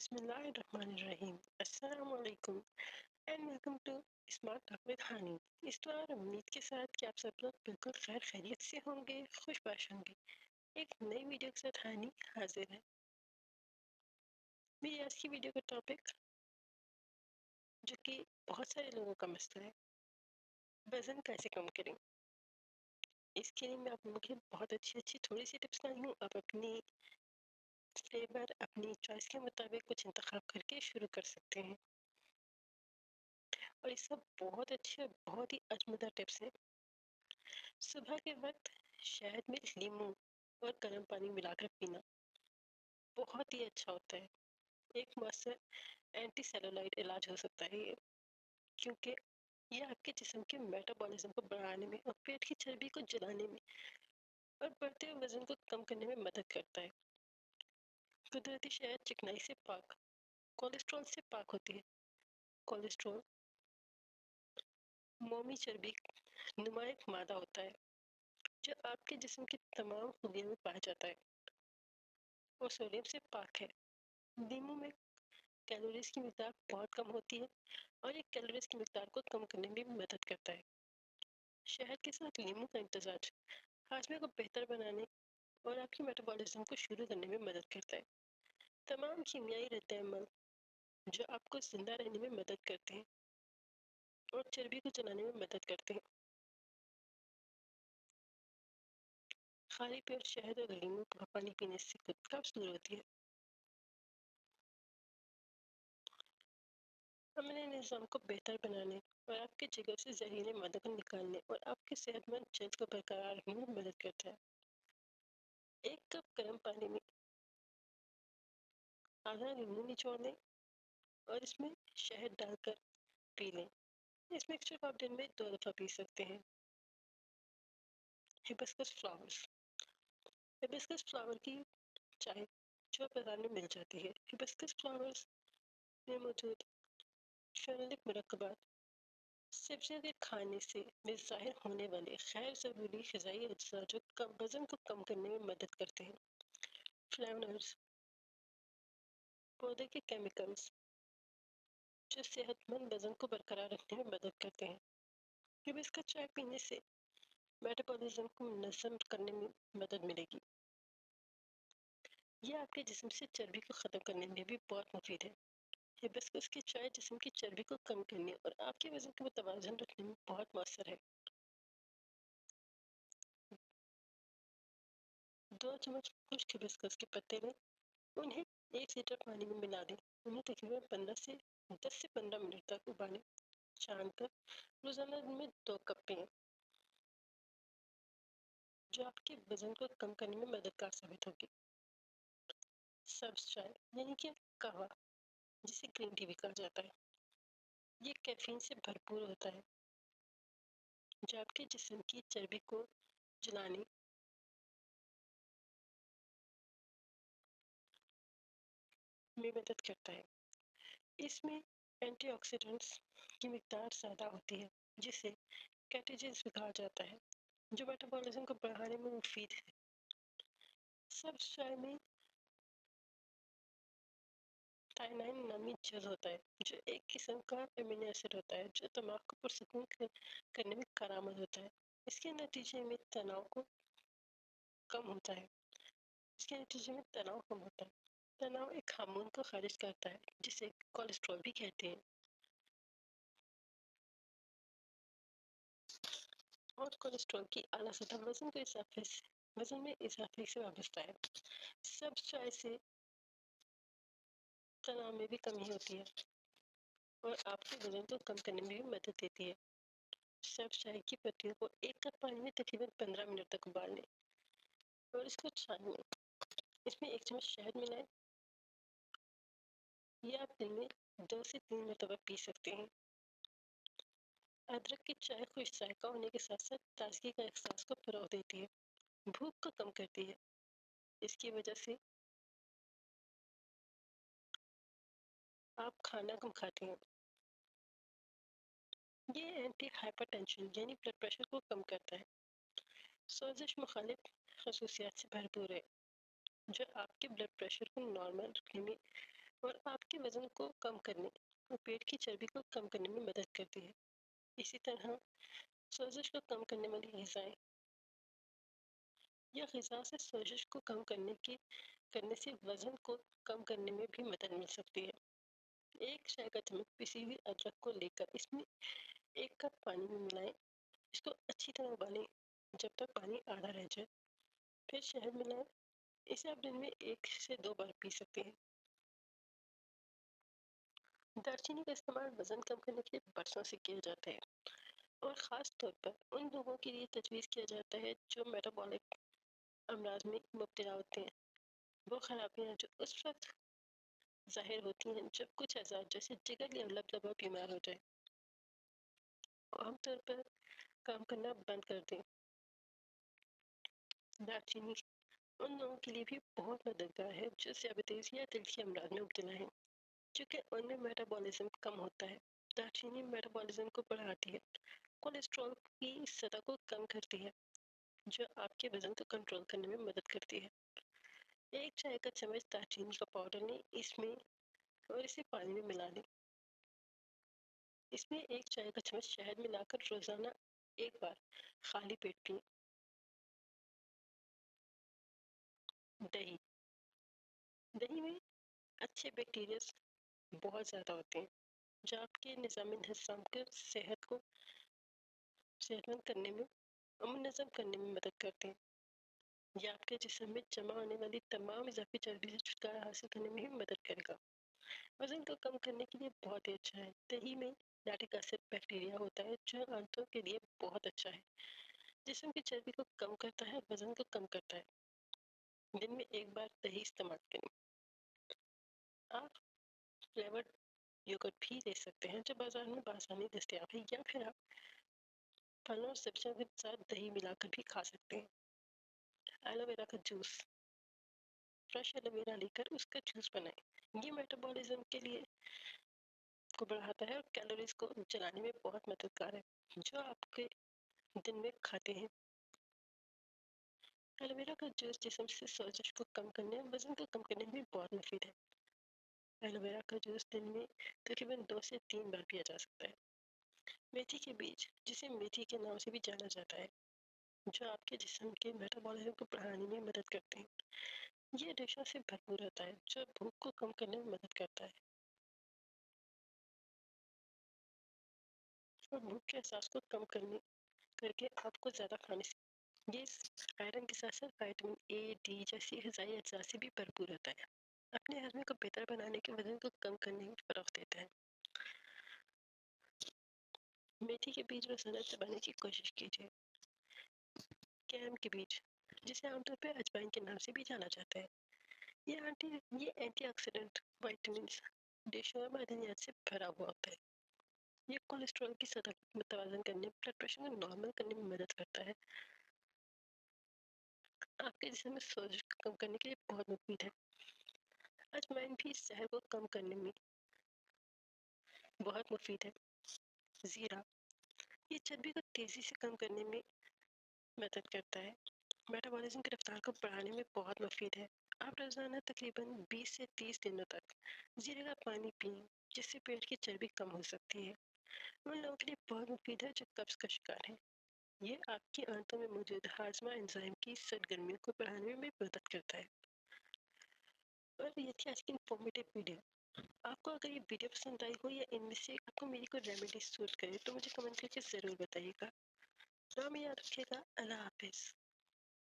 Bismillahirrahmanirrahim. Assalamu alaikum and welcome to Smart Talk with Hani. इस बार उम्मीद के साथ कि आप सब लोग बिल्कुल खैर खैरियत से होंगे, खुशबाश होंगे। एक नई वीडियो के साथ हानि हाजिर है। मेरी आज की वीडियो का टॉपिक जो कि बहुत सारे लोगों का मसला है, वजन कैसे कम करें। इसके लिए मैं आप लोगों के बहुत अच्छी थोड़ी सी टिप्स लाई हूँ। आप अपनी फ्लेवर अपनी चॉइस के मुताबिक कुछ इंतखाब करके शुरू कर सकते हैं और ये सब बहुत अच्छे और बहुत ही अजमदार टिप्स हैं। सुबह के वक्त शहद में नींबू और गर्म पानी मिलाकर पीना बहुत ही अच्छा होता है। एक मौसर एंटी सेलुलाइट इलाज हो सकता है ये, क्योंकि ये आपके जिस्म के मेटाबॉलिज्म को बढ़ाने में और पेट की चर्बी को जलाने में और बढ़ते हुए वजन को कम करने में मदद करता है। कुदरती शहद चिकनाई से पाक, कोलेस्ट्रॉल से पाक होती है। कोलेस्ट्रॉल मोमी चर्बी नुमा एक मादा होता है जो आपके जिस्म की तमाम खूबियों में पाया जाता है और सोडियम से पाक है। नींबू में कैलोरीज की मिकदार बहुत कम होती है और ये कैलोरीज की मिकदार को कम करने में भी मदद करता है। शहद के साथ नींबू का इम्तजाज हाजमे को बेहतर बनाने और आपकी मेटाबॉलिज्म को शुरू करने में मदद करता है। तमाम कीमियाई रद्द-ए-अमल जो आपको जिंदा रहने में मदद करते हैं और चर्बी को जलाने में मदद करते हैं। खाली पेट शहद और नींबू का पानी पीने से कब्ज दूर होती है। हमने निज़ाम को बेहतर बनाने और आपके जिगर से जहरीले मादे को निकालने और आपके सेहतमंद जल्द को बरकरार रखने में मदद करता है। एक कप गर्म पानी में आधा नींबू निचोड़ लें और इसमें शहद डालकर पी लें। इस मिक्सचर को आप दिन में 2 दफ़ा पी सकते हैं। हिबिस्कस फ्लावर्स, हिबिस्कस फ्लावर की चाय जो बाजार में मिल जाती है। हिबिस्कस फ्लावर्स में मौजूद फेनोलिक मुरक्कबात सब्जियों के खाने से में ज़ाहिर होने वाले गैर ज़रूरी ग़िज़ाई अज्जा जो वज़न को कम करने में मदद करते हैं। फ्लेवनर्स पौधे के केमिकल्स जो सेहतमंद वज़न को बरकरार रखने में मदद करते हैं। हिबिस्कस चाय पीने से मेटाबॉलिज्म को मुनज़्ज़म करने में मदद मिलेगी। ये आपके जिस्म से चर्बी को ख़त्म करने में भी बहुत मुफीद है। हिबिस्कस की चाय जिस्म की चर्बी को कम करने और आपके वज़न को मुतवाज़न रखने में बहुत मौसर है। 2 चम्मच खुश्क हिबिस्कस के पत्ते लें, उन्हें 1 लीटर पानी में मिला दें। उन्हें तकरीबन 10 से 15 मिनट तक उबालें। छान कर रोज़ाना दिन में 2 कप पिएं, जो आपके वज़न को कम करने में मददगार साबित होगी। सब्ज़ चाय यानी कि कहवा, जिसे ग्रीन टी भी कहा जाता है, ये कैफीन से भरपूर होता है जो आपके जिस्म की चर्बी को जलाने में मदद करता है। इसमें एंटीऑक्सीडेंट्स की मिकदार ज़्यादा होती है जिसे कैटेजेंस भी कहा जाता है, जो मेटाबॉलिज्म को बढ़ाने में मुफीद है। सब्ज़ चाय में थायनाइन नामी जज़ होता है जो एक किस्म का एमिनो एसिड होता है जो दिमाग को पुरसकून करने में कारआमद होता है। इसके नतीजे में तनाव को कम होता है इसके नतीजे में तनाव कम होता है। तनाव एक हार्मोन को खारिज करता है जिसे कोलेस्ट्रॉल भी कहते हैं और कोलेस्ट्रॉल की आला सतह वजन में इजाफे से वाबस्ता है। सब्ज़ चाय से तनाव में भी कमी होती है और आपके वजन को कम करने में भी मदद देती है। सब्ज़ चाय की पत्तियों को 1 कप पानी में तकरीबन 15 मिनट तक उबाल लें और इसको छान लें। इसमें 1 चम्मच शहद मिलाएं। ये आप दिन में 2 से 3 मरतबा पी सकते हैं। अदरक की चाय खुश जायका होने के साथ साथ ताजगी का एहसास को फ़रोग़ देती है, भूख को कम करती है। इसकी वजह से आप खाना कम खाते हैं। ये एंटी हाइपरटेंशन यानी ब्लड प्रेशर को कम करता है। सोजिश मुखालिफ खसूसियात से भरपूर है जो आपके ब्लड प्रेशर को नॉर्मल रखने में اور آپ کے وزن کو کم کرنے اور پیٹ کی چربی کو کم کرنے میں مدد کرتی ہے۔ اسی طرح سوزش کو کم کرنے والی غذائیں یا غذا سے سوزش کو کم کرنے سے وزن کو کم کرنے میں بھی مدد مل سکتی ہے۔ ایک چائے کا چمچ پسی ہوئی ادرک کو لے کر اس میں 1 کپ پانی میں ملائیں، اس کو اچھی طرح ابالیں جب تک پانی آدھا رہ جائے، پھر شہد ملائیں۔ اسے آپ دن میں 1 سے 2 بار پی سکتے ہیں۔ دار چینی کا استعمال وزن کم کرنے کے لیے برسوں سے کیا جاتا ہے، اور خاص طور پر ان لوگوں کے لیے تجویز کیا جاتا ہے جو میٹابولک امراض میں مبتلا ہوتے ہیں۔ وہ خرابیاں جو اس وقت ظاہر ہوتی ہیں جب کچھ اعضاء جیسے جگر یا لبلبا بیمار ہو جائے، عام طور پر کام کرنا بند کر دیں۔ دار چینی ان لوگوں کے لیے بھی بہت مددگار ہے جو ذیابیطس یا دل کے امراض میں مبتلا ہیں، کیونکہ ان میں میٹابولزم کم ہوتا ہے۔ دار چینی میٹابولزم کو بڑھاتی ہے، کولیسٹرول کی سطح کو کم کرتی ہے، جو آپ کے وزن کو کنٹرول کرنے میں مدد کرتی ہے۔ 1 چائے کا چمچ دار چینی کا پاؤڈر لیں اور اسے پانی میں ملا لیں۔ اس میں 1 چائے کا چمچ شہد ملا کر روزانہ 1 بار خالی پیٹ پئیں۔ دہی دہی میں اچھے بیکٹیریاز بہت زیادہ ہوتے ہیں جو آپ کے نظام ہضم کو صحت مند کرنے میں اور منظم کرنے میں مدد کرتے ہیں۔ یہ آپ کے جسم میں جمع ہونے والی تمام اضافی چربی سے چھٹکارا حاصل کرنے میں بھی مدد کرے گا۔ وزن کو کم کرنے کے لیے بہت ہی اچھا ہے۔ دہی میں لیکٹک ایسڈ بیکٹیریا ہوتا ہے جو آنتوں کے لیے بہت اچھا ہے، جسم کی چربی کو کم کرتا ہے، وزن کو کم کرتا ہے۔ دن میں 1 بار دہی استعمال کریں۔ آپ فلیورڈ یوگرٹ بھی لے سکتے ہیں جو بازار میں بآسانی دستیاب ہے، یا پھر آپ پھلوں اور سبزیوں کے ساتھ دہی ملا کر بھی کھا سکتے ہیں۔ ایلو ویرا کا جوس، فریش ایلو ویرا لے کر اس کا جوس بنائیں۔ یہ میٹابولزم کے لیے کو بڑھاتا ہے اور کیلوریز کو جلانے میں بہت مددگار ہے جو آپ کے دن میں کھاتے ہیں۔ ایلو ویرا کا جوس جسم سے سوزش کو کم کرنے اور وزن کو کم کرنے میں بہت مفید ہے۔ ایلو ویرا کا جوس دن میں تقریباً 2 سے 3 بار پیا جا سکتا ہے۔ میتھی کے بیج، جسے میتھی کے نام سے بھی جانا جاتا ہے، جو آپ کے جسم کے میٹابولزم کو بڑھانے میں مدد کرتے ہیں۔ یہ ریشوں سے بھرپور ہوتا ہے جو بھوک کو کم کرنے میں مدد کرتا ہے اور بھوک کے احساس کو کم کر کے آپ کو زیادہ کھانے سے یہ آئرن کے ساتھ ساتھ وٹامن اے، ڈی جیسی غذائی اجزاء سے بھی بھرپور ہوتا ہے۔ اپنے ہاضمے کو بہتر بنانے کے وزن کو کم کرنے میں فروغ دیتا ہے۔ میتھی کے بیج روزانہ چبانے کی کوشش کیجیے۔ کیم کے بیج، جسے عام طور پہ اجوائن کے نام سے بھی جانا جاتا ہے، یہ اینٹی آکسیڈنٹ، وائٹامنس، ریشوں اور معدنیات سے بھرا ہوا ہوتا ہے۔ یہ کولیسٹرول کی سطح کو متوازن کرنے، بلڈ پریشر کو نارمل کرنے میں مدد کرتا ہے۔ آپ کے جسم میں سوزش کو کم کرنے کے لیے بہت مفید ہے۔ اجوائن بھی زہر کو کم کرنے میں بہت مفید ہے۔ زیرہ، یہ چربی کو تیزی سے کم کرنے میں مدد کرتا ہے، میٹابولزم کی رفتار کو بڑھانے میں بہت مفید ہے۔ آپ روزانہ تقریباً 20 سے 30 دنوں تک زیرے کا پانی پئیں، جس سے پیٹ کی چربی کم ہو سکتی ہے۔ ان لوگوں کے لیے بہت مفید ہے جو قبض کا شکار ہیں۔ یہ آپ کی آنتوں میں موجود ہاضمہ انزائم کی سرگرمیوں کو بڑھانے میں بھی مدد کرتا ہے۔ اور یہ تھی آج کی انفارمیٹیو ویڈیو۔ آپ کو اگر یہ ویڈیو پسند آئی ہو یا ان میں سے آپ کو میری کوئی ریمیڈی سوٹ کرے تو مجھے کمنٹ کر کے ضرور بتائیے گا۔ دعا میں یاد رکھیے گا۔ اللہ حافظ۔